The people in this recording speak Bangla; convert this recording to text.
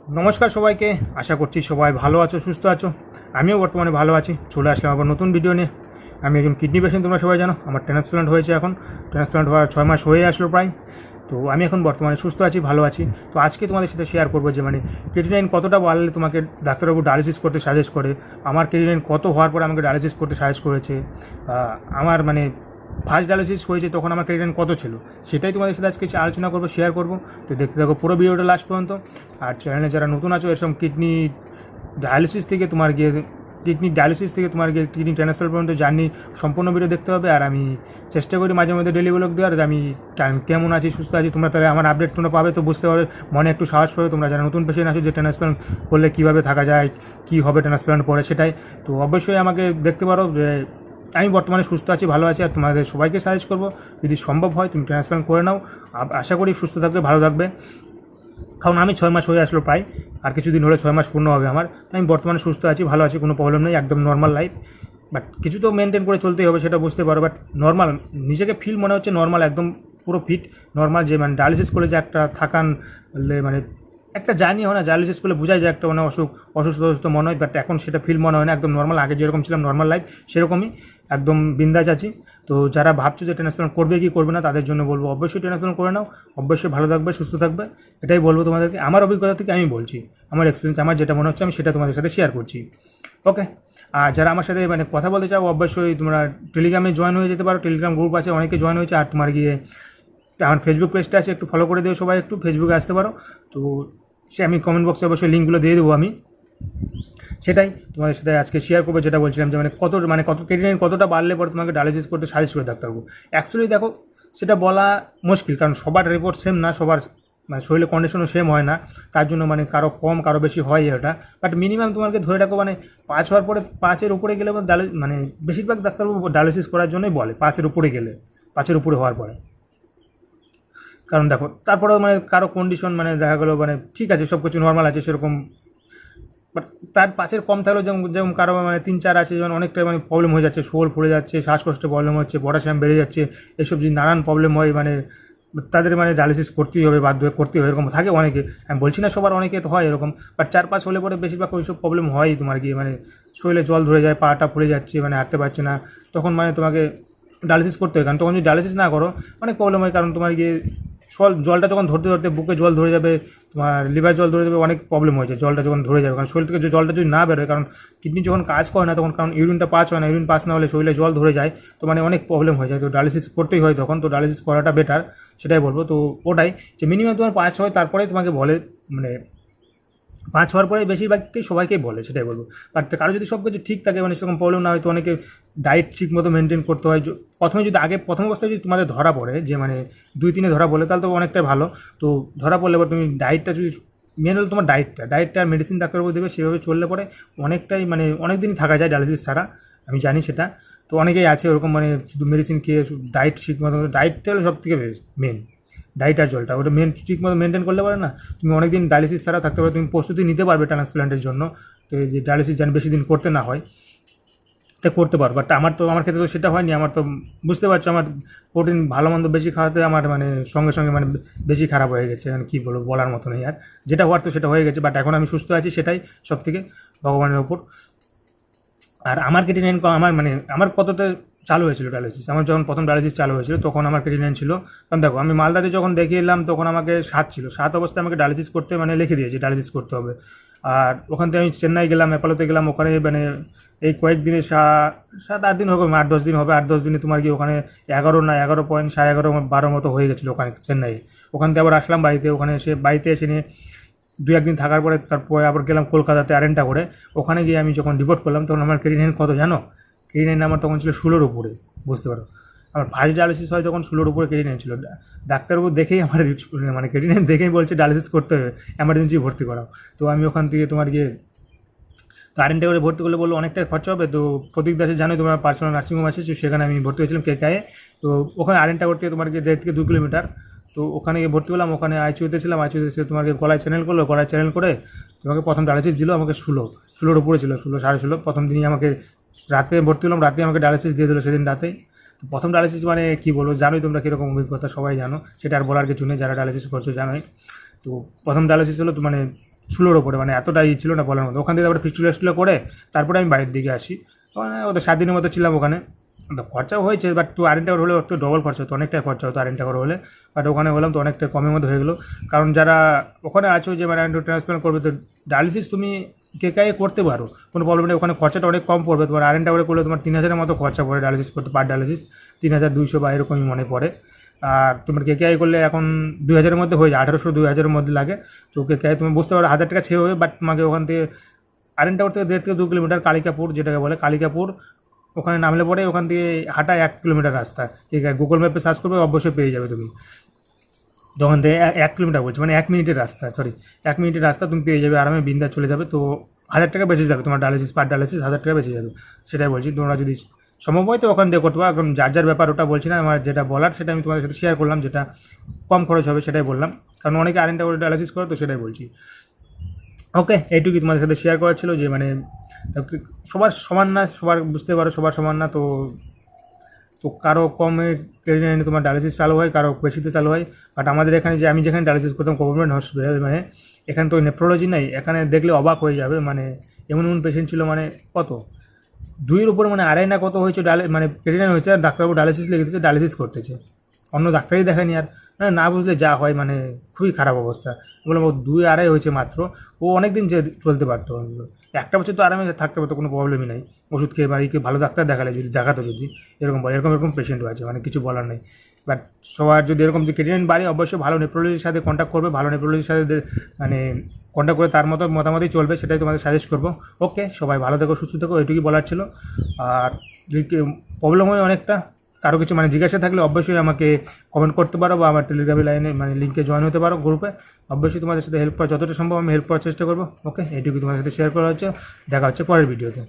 নমস্কার সবাইকে, আশা করছি সবাই ভালো আছো, সুস্থ আছো। আমিও বর্তমানে ভালো আছি। চলে আসলাম আবার নতুন ভিডিও নিয়ে। আমি একজন কিডনি পেশেন্ট, তোমরা সবাই জানো। আমার ট্রান্সপ্লান্ট হয়েছে, এখন ট্রান্সপ্লান্ট হওয়ার 6 মাস হয়ে আসলো প্রায়। তো আমি এখন বর্তমানে সুস্থ আছি, ভালো আছি। তো আজকে তোমাদের সাথে শেয়ার করবো যে ক্রিয়েটিনিন কতটা বাড়লে তোমাকে ডাক্তারবাবু ডায়ালিসিস করতে সাজেস্ট করে, আমার ক্রিয়েটিনিন কত হওয়ার পরে আমাকে ডায়ালিসিস করতে সাজেস্ট করেছে, আমার ফার্স্ট ডায়ালিসিস হয়েছে তখন আমার ক্রিয়েটিনিন কত ছিল, সেটাই তোমাদের সাথে আজকে আলোচনা করবো, শেয়ার করবো। তো দেখতে থাকো পুরো ভিডিওটা লাস্ট পর্যন্ত। আর চ্যানেলে যারা নতুন আছো, এরকম ডায়ালিসিস থেকে তোমার গিয়ে কিডনি ট্রান্সফার পর্যন্ত জার্নি সম্পূর্ণ ভিডিও দেখতে হবে। আর আমি চেষ্টা করি মাঝে মধ্যে ডেলি ব্লগ দেওয়ার, আমি কেমন আছি, সুস্থ আছি, তোমরা তাহলে আমার আপডেট তোমরা পাবে, তো বুঝতে পারবে, মনে একটু সাহস পাবে। তোমরা যারা নতুন পেশেন্ট আছো যে ট্রান্সপ্লান্ট করলে কীভাবে থাকা যায়, কী হবে ট্রান্সপ্লান্ট পরে, সেটাই তো অবশ্যই আমাকে দেখতে পারো যে আমি বর্তমানে সুস্থ আছি, ভালো আছি। আর তোমাদের সবাইকে সাজেস্ট করবো, যদি সম্ভব হয় তুমি ট্রান্সপ্লান্ট করে নাও। আশা করি সুস্থ থাকবে, ভালো থাকবে। কারণ আমি 6 মাস হয়ে আসলো প্রায়, আর কিছুদিন হলে 6 মাস পূর্ণ হবে আমার। তো আমি বর্তমানে সুস্থ আছি, ভালো আছি, কোনো প্রবলেম নেই, একদম নর্মাল লাইফ। বাট কিছু তো মেনটেন করে চলতেই হবে, সেটা বুঝতে পারো। বাট নর্মাল নিজেকে ফিল মনে হচ্ছে নর্মাল, একদম পুরো ফিট নর্মাল। যে ডায়ালিসিস করে যে একটা থাকান একটা জার্নি হয় না, ডায়ালিসিস করলে বোঝায় যে একটা অসুস্থ মনে হয়, বাট এখন সেটা ফিল মনে হয় না, একদম নর্মাল। আগে যেরকম ছিলাম নর্মাল লাইফ, সেরকমই একদম বিন্দাস আছি। তো যারা ভাবছো যে ট্রান্সপ্লান্ট করবে কি করবে না, তাদের জন্য বলবো অবশ্যই ট্রান্সপ্লান্ট করে নাও, অবশ্যই ভালো থাকবে, সুস্থ থাকবে। এটাই বলবো তোমাদেরকে, আমার অভিজ্ঞতা থেকে আমি বলছি, আমার এক্সপিরিয়েন্স, আমার যেটা মনে হচ্ছে আমি সেটা তোমাদের সাথে শেয়ার করছি। ওকে। আর যারা আমার সাথে কথা বলতে চাও, অবশ্যই তোমরা টেলিগ্রামে জয়েন হয়ে যেতে পারো। টেলিগ্রাম গ্রুপ আছে, অনেকে জয়েন হয়েছে। আর তোমার গিয়ে আমার ফেসবুক পেজটা আছে, একটু ফলো করে দিও সবাই, একটু ফেসবুকে আসতে পারো। তো সে আমি কমেন্ট বক্সে অবশ্যই লিঙ্কগুলো দিয়ে দেবো আমি। সেটাই তোমাদের সাথে আজকে শেয়ার করবো, যেটা বলছিলাম যে কত ক্রিয়েটিনিন কতটা বাড়লে পরে তোমাকে ডায়ালিসিস করতে সাজেস্ট করে ডাক্তারবাবু। অ্যাকচুয়ালি দেখো, সেটা বলা মুশকিল, কারণ সবার রিপোর্ট সেম না, সবার শরীরের কন্ডিশনও সেম হয় না। তার জন্য কারো কম কারো বেশি হয় এটা। বাট মিনিমাম তোমাকে ধরে রাখো 5 হওয়ার পরে, 5-এর উপরে গেলে বেশিরভাগ ডাক্তারবাবু ডায়ালিসিস করার জন্যই বলে, 5-এর উপরে গেলে, 5-এর উপরে হওয়ার পরে। কারণ দেখো তারপরেও কারো কন্ডিশন দেখা গেলো ঠিক আছে, সব কিছু নর্মাল আছে সেরকম, বাট তার 5-এর কম থাকলেও যেমন যেমন কারো 3-4 আছে, যেমন অনেকটাই প্রবলেম হয়ে যাচ্ছে, শোল ফুলে যাচ্ছে, শ্বাসকষ্টে প্রবলেম হচ্ছে, পটাশিয়াম বেড়ে যাচ্ছে, এসব যদি নানান প্রবলেম হয় তাদের ডায়ালিসিস করতেই হবে, বাধ্য হয়ে করতেই হবে, এরকম থাকে অনেকে। আমি বলছি না সবার, অনেকে তো হয় এরকম। বাট 4-5 হলে পরে বেশিরভাগ ওইসব প্রবলেম হয় তোমার গিয়ে, শরীরে জল ধরে যায়, পাটা ফুলে যাচ্ছে, হাঁটতে পারছে না, তখন তোমাকে ডায়ালিসিস করতে হয়। কারণ তখন যদি ডায়ালিসিস না করো অনেক প্রবলেম হয়, কারণ তোমার গিয়ে জলটা যখন ধরতে ধরতে বুকে জল ধরে যাবে, তোমার লিভার জল ধরে যাবে, অনেক প্রবলেম হয়েছে জলটা যখন ধরে যাবে। কারণ শরীর থেকে যে জলটা যদি না বেরোয়, কারণ কিডনি যখন কাজ করে না তখন, কারণ ইউরিনটা পাস হয় না, ইউরিন পাস না হলে শরীরে জল ধরে যায়, তো অনেক প্রবলেম হয়ে যায়। তো ডায়ালিসিস করতেই হয় তখন, তো ডায়ালিসিস করাটা বেটার, সেটাই বলবো। তো ওটাই যে মিনিমাম তোমার 5 হয়, তারপরে তোমাকে বলে 5 হওয়ার পরে বেশিরভাগকেই সবাইকেই বলে, সেটাই বলবো। বাট কারো যদি সব কিছু ঠিক থাকে, সেরকম প্রবলেম না হয়, তো অনেকে ডায়েট ঠিক মতো মেনটেন করতে হয়। প্রথমে যদি প্রথম অবস্থায় যদি তোমাদের ধরা পড়ে যে 2-3-এ ধরা পড়লে, তাহলে তো অনেকটাই ভালো। তো ধরা পড়লে এবার তুমি ডায়েটটা যদি, মেন হলো তোমার ডায়েটটা আর মেডিসিন ডাক্তারবাবু দেবে, সেভাবে চললে পরে অনেকটাই অনেক দিনই থাকা যায় ডায়ালিসিস ছাড়া, আমি জানি সেটা। তো অনেকেই আছে ওরকম শুধু মেডিসিন খেয়ে, ডায়েট ঠিক মতো, ডায়েটটা হলো সব থেকে মেন, ডায়েট আর জলটা, ওটা ঠিক মতো মেনটেন করলে পারে না, তুমি অনেকদিন ডায়ালিসিস ছাড়া থাকতে পারবে, তুমি প্রস্তুতি নিতে পারবে ট্রান্সপ্লান্টের জন্য। তো এই যে ডায়ালিসিস যেন বেশি দিন করতে না হয়, এটা করতে পারো। বাট আমার ক্ষেত্রে তো সেটা হয়নি। আমার তো বুঝতে পারছো, আমার প্রোটিন ভালো মন্দ বেশি খাওয়াতে আমার সঙ্গে সঙ্গে বেশি খারাপ হয়ে গেছে, কী বলবো, বলার মতো নেই। আর যেটা হওয়ার তো সেটা হয়ে গেছে, বাট এখন আমি সুস্থ আছি, সেটাই সব থেকে ভগবানের ওপর। আর আমার ক্রিয়েটিনিন আমার কতটা চালু হয়েছিল ডায়ালিসিস, আমার যখন প্রথম ডায়ালিসিস চালু হয়েছিল তখন আমার ক্রিয়েটিনিন ছিল, কারণ দেখো আমি মালদাতে যখন দেখিয়ে এলাম তখন আমাকে 7 ছিল, 7 অবস্থায় আমাকে ডায়ালিসিস করতে লিখে দিয়েছে, ডায়ালিসিস করতে হবে। আর ওখান থেকে আমি চেন্নাই গেলাম, অ্যাপোলোতে গেলাম, ওখানে এই কয়েকদিনে 7-8 দিন হবে, 8-10 দিন হবে, 8-10 দিনে তোমার কি ওখানে 11.5 মতো হয়ে গেছিলো ওখানে চেন্নাই। ওখান থেকে আবার আসলাম বাড়িতে, বাড়িতে এসে নিয়ে 2-1 দিন থাকার পরে তারপরে আবার গেলাম কলকাতাতে আরেনটা করে। ওখানে গিয়ে আমি যখন রিপোর্ট করলাম তখন আমার ক্রিয়েটিনিন কত জানো? ক্রিয়েটিনিন আমার তখন ছিল 16-র উপরে, বুঝতে পারো। আমার ফার্স্ট ডায়ালিসিস হয় তখন 16-র উপরে ক্রিয়েটিনিন ছিল। ডাক্তারবাবু দেখেই আমার ক্রিয়েটিনিন দেখেই বলছে ডায়ালিসিস করতে হবে, এমার্জেন্সি ভর্তি করাও। তো আমি ওখান থেকে তোমার গিয়ে তো আরেনটা করে ভর্তি করলে বললো অনেকটাই খরচা হবে। তো প্রদীপ দাসে জানোই তোমার পার্সোনাল নার্সিংহোম আছে, সেখানে আমি ভর্তি হয়েছিলাম কেকায়ে। তো ওখানে আরেনটা করতে তোমার গিয়ে 1.5 থেকে 2 কিলোমিটার। তো ওখানে গিয়ে ভর্তি হলাম, ওখানে আইসিইউতে ছিলাম। আইসিইউতে তোমাকে গলায় চ্যানেল করলো, গলায় চ্যানেল করে তোমাকে প্রথম ডায়ালিসিস দিল, আমাকে 16-র উপরে ছিল, 16-16.5। প্রথম দিনই আমাকে রাতে ভর্তি হলাম, রাতে আমাকে ডায়ালিসিস দিয়ে দিল সেদিন রাতেই। তো প্রথম ডায়ালিসিস কী বলবো, জানোই তোমরা কীরকম অভিজ্ঞতা, সবাই জানো, সেটা আর বলার কিছু নেই, যারা ডায়ালিসিস করছো জানোই। তো প্রথম ডায়ালিসিস হলো তো ষোলোর ওপরে, মানে এতটাই ছিল না বলার মতো। ওখান থেকে তারপরে ফিস্টুলা করে তারপরে আমি বাড়ির দিকে আসি। ওখানে ওদের 7 দিনের মতো ছিলাম ওখানে। তো খরচাও হয়েছে, বাট তো আরেকটা করে হলে ওর তো ডবল খরচা হতো, অনেকটাই খরচা হতো আরেকটা করে হলে। বাট ওখানে হলাম তো অনেকটা কমের মধ্যে হয়ে গেলো। কারণ যারা ওখানে আছো যে মানে ট্রান্সপ্লান্ট করবে, তো ডায়ালিসিস তুমি কেকায়ে করতে পারো, কোনো প্রবলেম নেই। ওখানে খরচাটা অনেক কম পড়বে। তোমার আরেকটা করে করলে তোমার 3,000-এর মতো খরচা পড়ে ডায়ালিসিস করতে, পার ডায়ালিসিস 3,200 বা এরকমই মনে পড়ে। আর তোমার কেকেআই করলে এখন 2,000-এর মধ্যে হয়ে যায়, 1,800-2,000-এর মধ্যে লাগে। তো কেকেআই তুমি বুঝতে পারো 1,000 টাকা ছেড়ে হবে। বাট তোমাকে ওখান থেকে আরেকটা থেকে 1.5 থেকে 2 কিলোমিটার কালিকাপুর, যেটাকে বলে কালিকাপুর, ওখানে নামলে পরে ওখান থেকে হাঁটা 1 কিলোমিটার রাস্তা। ঠিক আছে, গুগল ম্যাপে সার্চ করবে, অবশ্যই পেয়ে যাবে তুমি। ওখান থেকে 1 কিলোমিটার বলছি, মানে 1 মিনিটের রাস্তা, সরি 1 মিনিটের রাস্তা তুমি পেয়ে যাবে, আরামে বিন্দাস চলে যাবে। তো 1,000 টাকা বেঁচে যাবে তোমার ডায়ালিসিস, পার ডায়ালিসিস 1,000 টাকা বেঁচে যাবে। সেটাই বলছি, তোমরা যদি সম্ভব হয় তো ওখান দিয়ে করতে পারো। এখন যার যার ব্যাপার, ওটা বলছি না, আমার যেটা বলার সেটা আমি তোমাদের সাথে শেয়ার করলাম, যেটা কম খরচ হবে সেটাই বললাম। কারণ অনেকে আরেকটা করে ডায়ালিসিস করে, তো সেটাই বলছি। ওকে, এইটুকুই তোমাদের সাথে শেয়ার করার ছিল যে মানে সবার সমান না, সবার বুঝতে পারো সবার সমান না। তো তো কারো কমে ক্রেডিট তোমার ডায়ালিসিস চালু হয়, কারো বেশিতে চালু হয়। বাট আমাদের এখানে যে আমি যেখানে ডায়ালিসিস করতাম গভর্নমেন্ট হসপিটাল, মানে এখানে তো নেফ্রোলজি নেই। এখানে দেখলে অবাক হয়ে যাবে, মানে এমন এমন পেশেন্ট ছিল, মানে কত 2-এর উপরে, মানে 2.5 না কত হয়েছে মানে ক্রেডিট হয়েছে, আর ডাক্তারবাবু ডায়ালিসিস লিখে দিচ্ছে, ডায়ালিসিস করতেছে, অন্য ডাক্তারই দেখায়নি। আর মানে না বুঝলে যা হয়, মানে খুবই খারাপ অবস্থা। বললাম ও 2-2.5 হয়েছে মাত্র, ও অনেক দিন যে চলতে পারতো, একটা বছর তো আরামে থাকতে পারতো, কোনো প্রবলেমই নাই। ওষুধ খেয়ে বাড়িকে ভালো ডাক্তার দেখালে, যদি দেখাতো, যদি এরকম বলে, এরকম এরকম পেশেন্টও আছে, মানে কিছু বলার নেই। বাট সবার যদি এরকম যে ক্রেডিট বাড়ে, অবশ্যই ভালো নেফ্রোলজির সাথে কন্ট্যাক্ট করবে, ভালো নেফ্রোলজির সাথে মানে কন্ট্যাক্ট করে তার মতামতই চলবে, সেটাই তোমাদের সাজেস্ট করবো। ওকে, সবাই ভালো থেকো, সুস্থ থেকো, এটুকুই বলার ছিল। আর যদি প্রবলেম হয় অনেকটা, কারো কিছু মানে জিজ্ঞাসা থাকলে অবশ্যই আমাকে কমেন্ট করতে পারো, বা আমার টেলিগ্রাম লাইনে মানে লিঙ্কে জয়েন হতে পারো গ্রুপে। অবশ্যই তোমাদের সাথে হেল্প করা যতটা সম্ভব আমি হেল্প করার চেষ্টা করবো। ওকে, এইটুকু তোমাদের সাথে শেয়ার করা হচ্ছে। দেখা হচ্ছে পরের ভিডিওতে।